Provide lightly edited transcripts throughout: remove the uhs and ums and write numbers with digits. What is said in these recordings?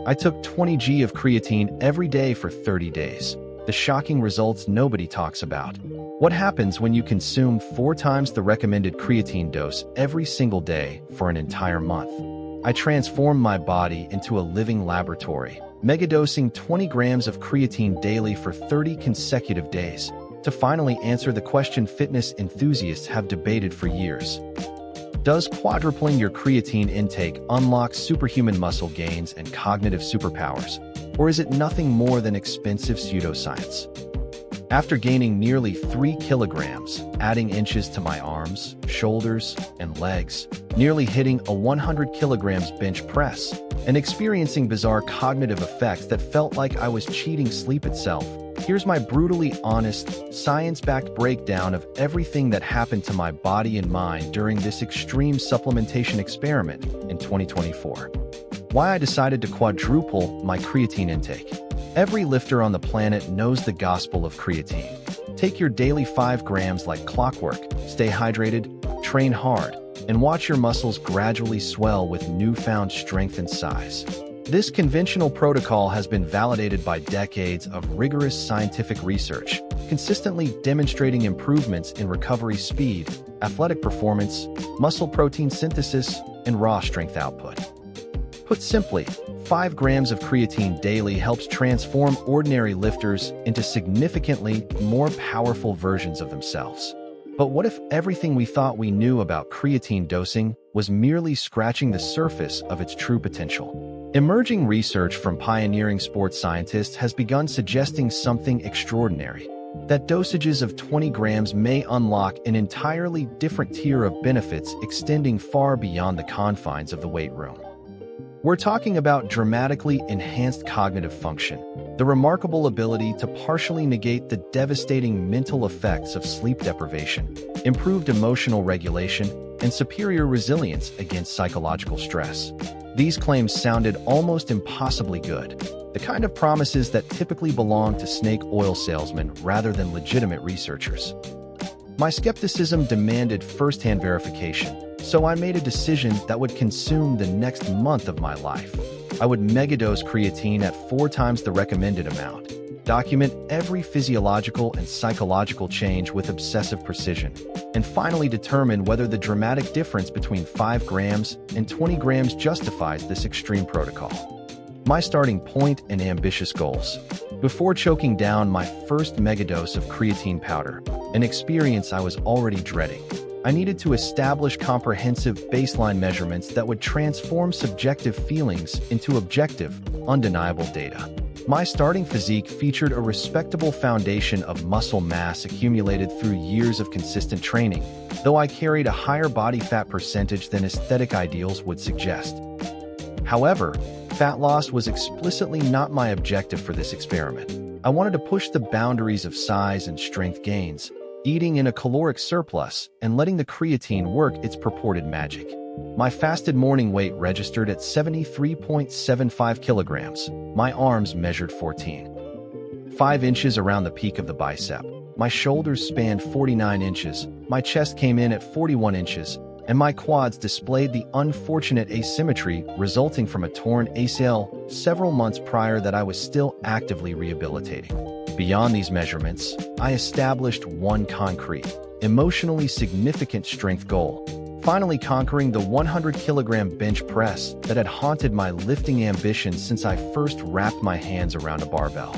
I took 20 g of creatine every day for 30 days. The shocking results nobody talks about. What happens when you consume 4 times the recommended creatine dose every single day for an entire month? I transformed my body into a living laboratory, megadosing 20 grams of creatine daily for 30 consecutive days, to finally answer the question fitness enthusiasts have debated for years. Does quadrupling your creatine intake unlock superhuman muscle gains and cognitive superpowers, or is it nothing more than expensive pseudoscience? After gaining nearly 3 kilograms, adding inches to my arms, shoulders, and legs, nearly hitting a 100 kilograms bench press, and experiencing bizarre cognitive effects that felt like I was cheating sleep itself, here's my brutally honest, science-backed breakdown of everything that happened to my body and mind during this extreme supplementation experiment in 2024. Why I decided to quadruple my creatine intake. Every lifter on the planet knows the gospel of creatine. Take your daily 5 grams like clockwork, stay hydrated, train hard, and watch your muscles gradually swell with newfound strength and size. This conventional protocol has been validated by decades of rigorous scientific research, consistently demonstrating improvements in recovery speed, athletic performance, muscle protein synthesis, and raw strength output. Put simply, 5 grams of creatine daily helps transform ordinary lifters into significantly more powerful versions of themselves. But what if everything we thought we knew about creatine dosing was merely scratching the surface of its true potential? Emerging research from pioneering sports scientists has begun suggesting something extraordinary, that dosages of 20 grams may unlock an entirely different tier of benefits extending far beyond the confines of the weight room. We're talking about dramatically enhanced cognitive function, the remarkable ability to partially negate the devastating mental effects of sleep deprivation, improved emotional regulation, and superior resilience against psychological stress. These claims sounded almost impossibly good, the kind of promises that typically belong to snake oil salesmen rather than legitimate researchers. My skepticism demanded firsthand verification, so I made a decision that would consume the next month of my life. I would megadose creatine at 4 times the recommended amount, document every physiological and psychological change with obsessive precision, and finally determine whether the dramatic difference between 5 grams and 20 grams justifies this extreme protocol. My starting point and ambitious goals. Before choking down my first megadose of creatine powder, an experience I was already dreading, I needed to establish comprehensive baseline measurements that would transform subjective feelings into objective, undeniable data. My starting physique featured a respectable foundation of muscle mass accumulated through years of consistent training, though I carried a higher body fat percentage than aesthetic ideals would suggest. However, fat loss was explicitly not my objective for this experiment. I wanted to push the boundaries of size and strength gains, eating in a caloric surplus and letting the creatine work its purported magic. My fasted morning weight registered at 73.75 kilograms. My arms measured 14.5 inches around the peak of the bicep. My shoulders spanned 49 inches. My chest came in at 41 inches, and my quads displayed the unfortunate asymmetry resulting from a torn ACL several months prior that I was still actively rehabilitating. Beyond these measurements, I established one concrete, emotionally significant strength goal, finally conquering the 100-kilogram bench press that had haunted my lifting ambitions since I first wrapped my hands around a barbell.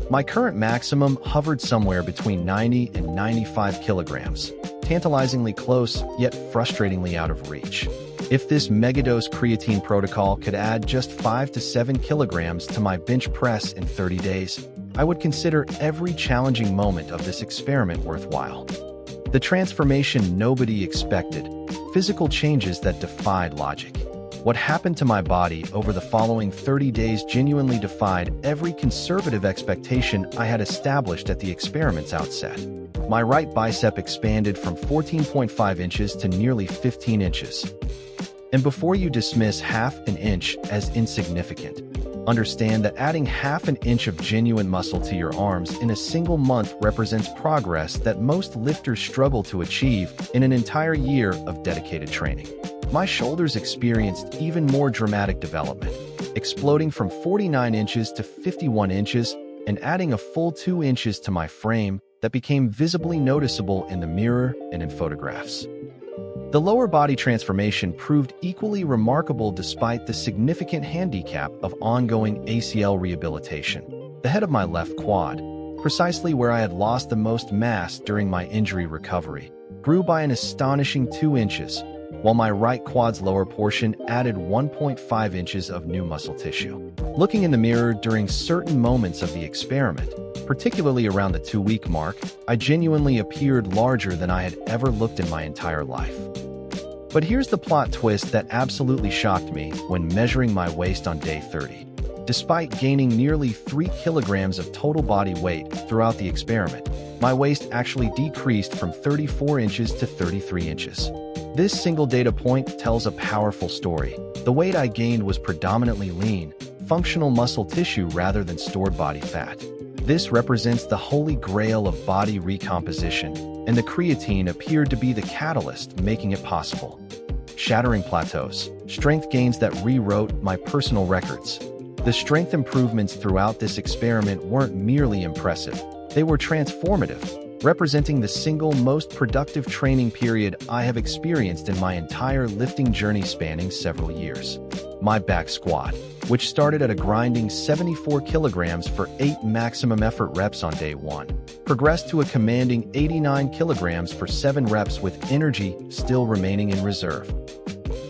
My current maximum hovered somewhere between 90 and 95 kilograms, tantalizingly close, yet frustratingly out of reach. If this megadose creatine protocol could add just 5 to 7 kilograms to my bench press in 30 days, I would consider every challenging moment of this experiment worthwhile. The transformation nobody expected, physical changes that defied logic. What happened to my body over the following 30 days genuinely defied every conservative expectation I had established at the experiment's outset. My right bicep expanded from 14.5 inches to nearly 15 inches. And before you dismiss half an inch as insignificant, understand that adding half an inch of genuine muscle to your arms in a single month represents progress that most lifters struggle to achieve in an entire year of dedicated training. My shoulders experienced even more dramatic development, exploding from 49 inches to 51 inches and adding a full 2 inches to my frame that became visibly noticeable in the mirror and in photographs. The lower body transformation proved equally remarkable despite the significant handicap of ongoing ACL rehabilitation. The head of my left quad, precisely where I had lost the most mass during my injury recovery, grew by an astonishing 2 inches, while my right quad's lower portion added 1.5 inches of new muscle tissue. Looking in the mirror during certain moments of the experiment, particularly around the 2-week mark, I genuinely appeared larger than I had ever looked in my entire life. But here's the plot twist that absolutely shocked me when measuring my waist on day 30. Despite gaining nearly 3 kilograms of total body weight throughout the experiment, my waist actually decreased from 34 inches to 33 inches. This single data point tells a powerful story. The weight I gained was predominantly lean, functional muscle tissue rather than stored body fat. This represents the holy grail of body recomposition, and the creatine appeared to be the catalyst making it possible. Shattering plateaus, strength gains that rewrote my personal records. The strength improvements throughout this experiment weren't merely impressive, they were transformative, representing the single most productive training period I have experienced in my entire lifting journey spanning several years. My back squat, which started at a grinding 74 kilograms for 8 maximum effort reps on day 1, progressed to a commanding 89 kilograms for 7 reps with energy still remaining in reserve.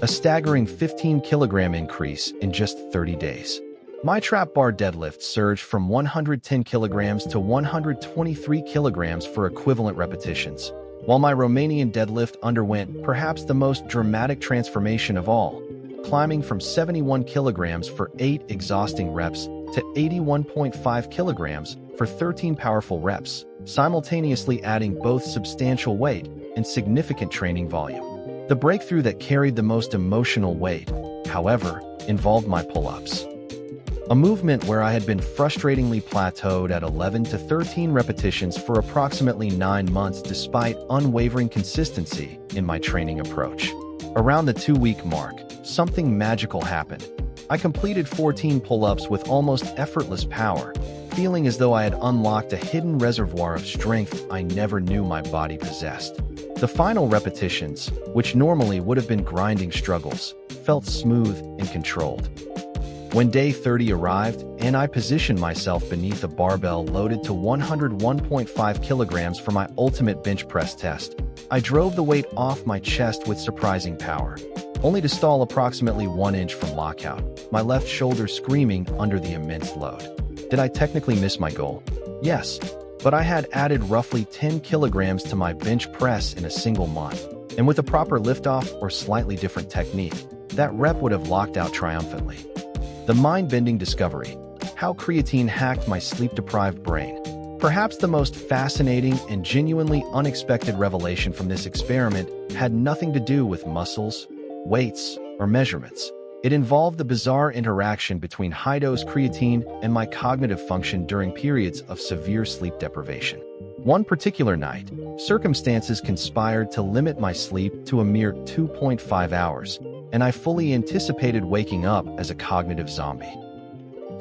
A staggering 15 kilogram increase in just 30 days. My trap bar deadlift surged from 110 kilograms to 123 kilograms for equivalent repetitions, while my Romanian deadlift underwent perhaps the most dramatic transformation of all, climbing from 71 kilograms for 8 exhausting reps to 81.5 kilograms for 13 powerful reps, simultaneously adding both substantial weight and significant training volume. The breakthrough that carried the most emotional weight, however, involved my pull-ups. A movement where I had been frustratingly plateaued at 11 to 13 repetitions for approximately 9 months despite unwavering consistency in my training approach. Around the 2-week mark, something magical happened. I completed 14 pull-ups with almost effortless power, feeling as though I had unlocked a hidden reservoir of strength I never knew my body possessed. The final repetitions, which normally would have been grinding struggles, felt smooth and controlled. When day 30 arrived and I positioned myself beneath a barbell loaded to 101.5 kilograms for my ultimate bench press test, I drove the weight off my chest with surprising power, only to stall approximately 1 inch from lockout, my left shoulder screaming under the immense load. Did I technically miss my goal? Yes, but I had added roughly 10 kilograms to my bench press in a single month, and with a proper liftoff or slightly different technique, that rep would have locked out triumphantly. The mind-bending discovery: how creatine hacked my sleep-deprived brain. Perhaps the most fascinating and genuinely unexpected revelation from this experiment had nothing to do with muscles, weights, or measurements. It involved the bizarre interaction between high-dose creatine and my cognitive function during periods of severe sleep deprivation. One particular night, circumstances conspired to limit my sleep to a mere 2.5 hours, and I fully anticipated waking up as a cognitive zombie.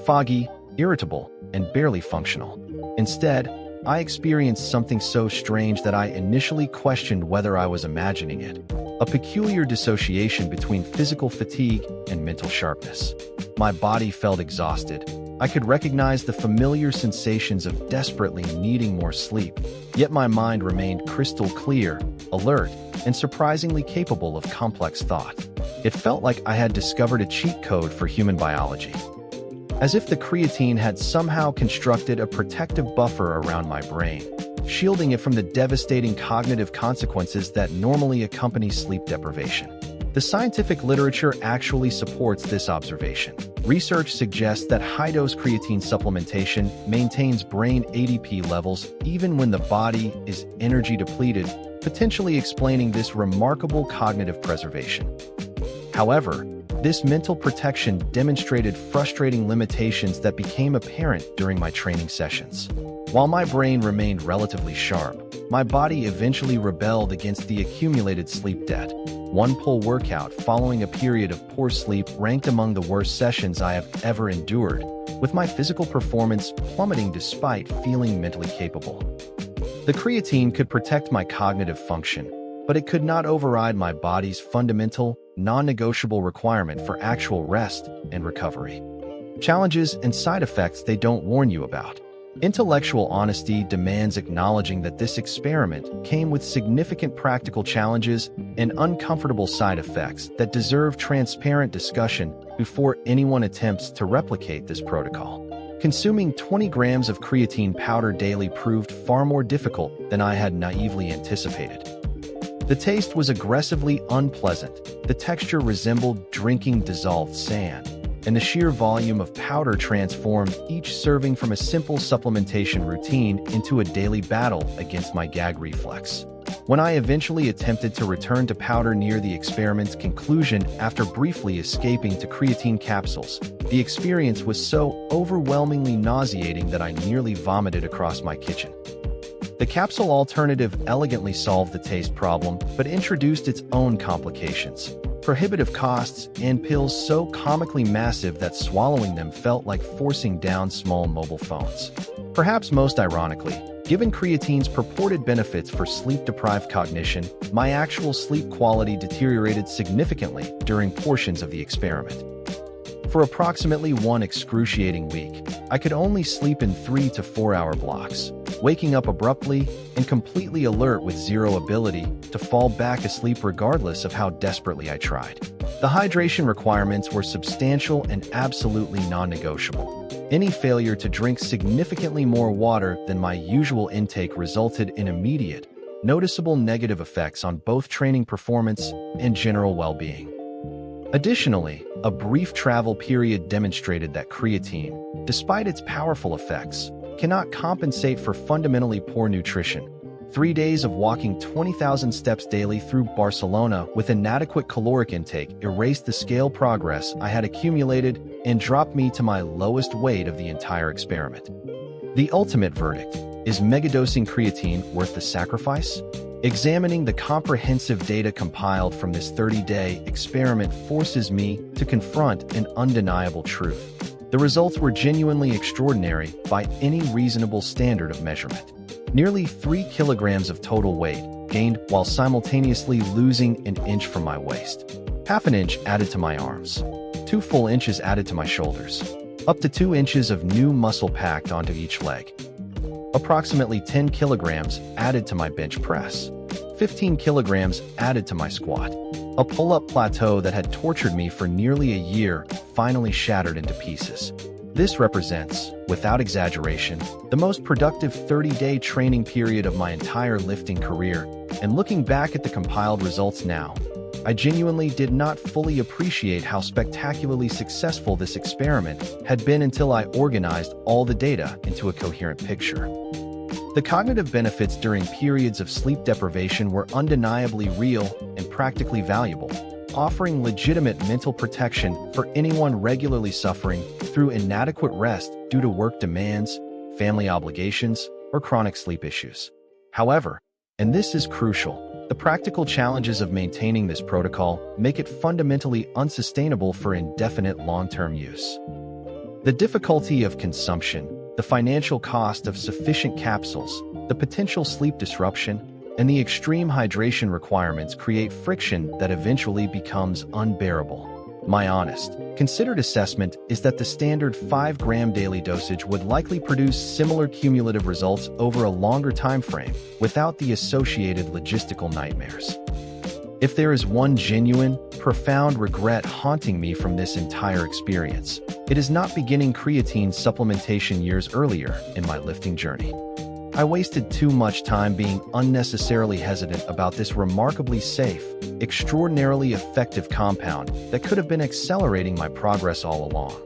Foggy, irritable, and barely functional. Instead, I experienced something so strange that I initially questioned whether I was imagining it. A peculiar dissociation between physical fatigue and mental sharpness. My body felt exhausted. I could recognize the familiar sensations of desperately needing more sleep, yet my mind remained crystal clear, alert, and surprisingly capable of complex thought. It felt like I had discovered a cheat code for human biology. As if the creatine had somehow constructed a protective buffer around my brain, shielding it from the devastating cognitive consequences that normally accompany sleep deprivation. The scientific literature actually supports this observation. Research suggests that high-dose creatine supplementation maintains brain ADP levels even when the body is energy depleted, potentially explaining this remarkable cognitive preservation. However, this mental protection demonstrated frustrating limitations that became apparent during my training sessions. While my brain remained relatively sharp, my body eventually rebelled against the accumulated sleep debt. one pull workout following a period of poor sleep ranked among the worst sessions I have ever endured, with my physical performance plummeting despite feeling mentally capable. The creatine could protect my cognitive function, but it could not override my body's fundamental, non-negotiable requirement for actual rest and recovery. Challenges and side effects they don't warn you about. Intellectual honesty demands acknowledging that this experiment came with significant practical challenges and uncomfortable side effects that deserve transparent discussion before anyone attempts to replicate this protocol. Consuming 20 grams of creatine powder daily proved far more difficult than I had naively anticipated. The taste was aggressively unpleasant, the texture resembled drinking dissolved sand, and the sheer volume of powder transformed each serving from a simple supplementation routine into a daily battle against my gag reflex. When I eventually attempted to return to powder near the experiment's conclusion after briefly escaping to creatine capsules, the experience was so overwhelmingly nauseating that I nearly vomited across my kitchen. The capsule alternative elegantly solved the taste problem, but introduced its own complications. Prohibitive costs and pills so comically massive that swallowing them felt like forcing down small mobile phones. Perhaps most ironically, given creatine's purported benefits for sleep-deprived cognition, my actual sleep quality deteriorated significantly during portions of the experiment. For approximately one excruciating week, I could only sleep in 3 to 4 hour blocks, waking up abruptly and completely alert with zero ability to fall back asleep regardless of how desperately I tried. The hydration requirements were substantial and absolutely non-negotiable. Any failure to drink significantly more water than my usual intake resulted in immediate, noticeable negative effects on both training performance and general well-being. Additionally, a brief travel period demonstrated that creatine, despite its powerful effects, cannot compensate for fundamentally poor nutrition. 3 days of walking 20,000 steps daily through Barcelona with inadequate caloric intake erased the scale progress I had accumulated and dropped me to my lowest weight of the entire experiment. The ultimate verdict: is megadosing creatine worth the sacrifice? Examining the comprehensive data compiled from this 30-day experiment forces me to confront an undeniable truth. The results were genuinely extraordinary by any reasonable standard of measurement. Nearly 3 kilograms of total weight gained while simultaneously losing an inch from my waist. Half an inch added to my arms. 2 full inches added to my shoulders. Up to 2 inches of new muscle packed onto each leg. Approximately 10 kilograms added to my bench press. 15 kilograms added to my squat. A pull-up plateau that had tortured me for nearly a year finally shattered into pieces. This represents, without exaggeration, the most productive 30-day training period of my entire lifting career, and looking back at the compiled results now, I genuinely did not fully appreciate how spectacularly successful this experiment had been until I organized all the data into a coherent picture. The cognitive benefits during periods of sleep deprivation were undeniably real and practically valuable, offering legitimate mental protection for anyone regularly suffering through inadequate rest due to work demands, family obligations, or chronic sleep issues. However, and this is crucial, the practical challenges of maintaining this protocol make it fundamentally unsustainable for indefinite long-term use. The difficulty of consumption, the financial cost of sufficient capsules, the potential sleep disruption, and the extreme hydration requirements create friction that eventually becomes unbearable. My honest, considered assessment is that the standard 5-gram daily dosage would likely produce similar cumulative results over a longer time frame without the associated logistical nightmares. If there is one genuine, profound regret haunting me from this entire experience, it is not beginning creatine supplementation years earlier in my lifting journey. I wasted too much time being unnecessarily hesitant about this remarkably safe, extraordinarily effective compound that could have been accelerating my progress all along.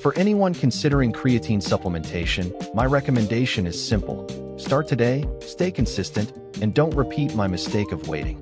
For anyone considering creatine supplementation, my recommendation is simple: start today, stay consistent, and don't repeat my mistake of waiting.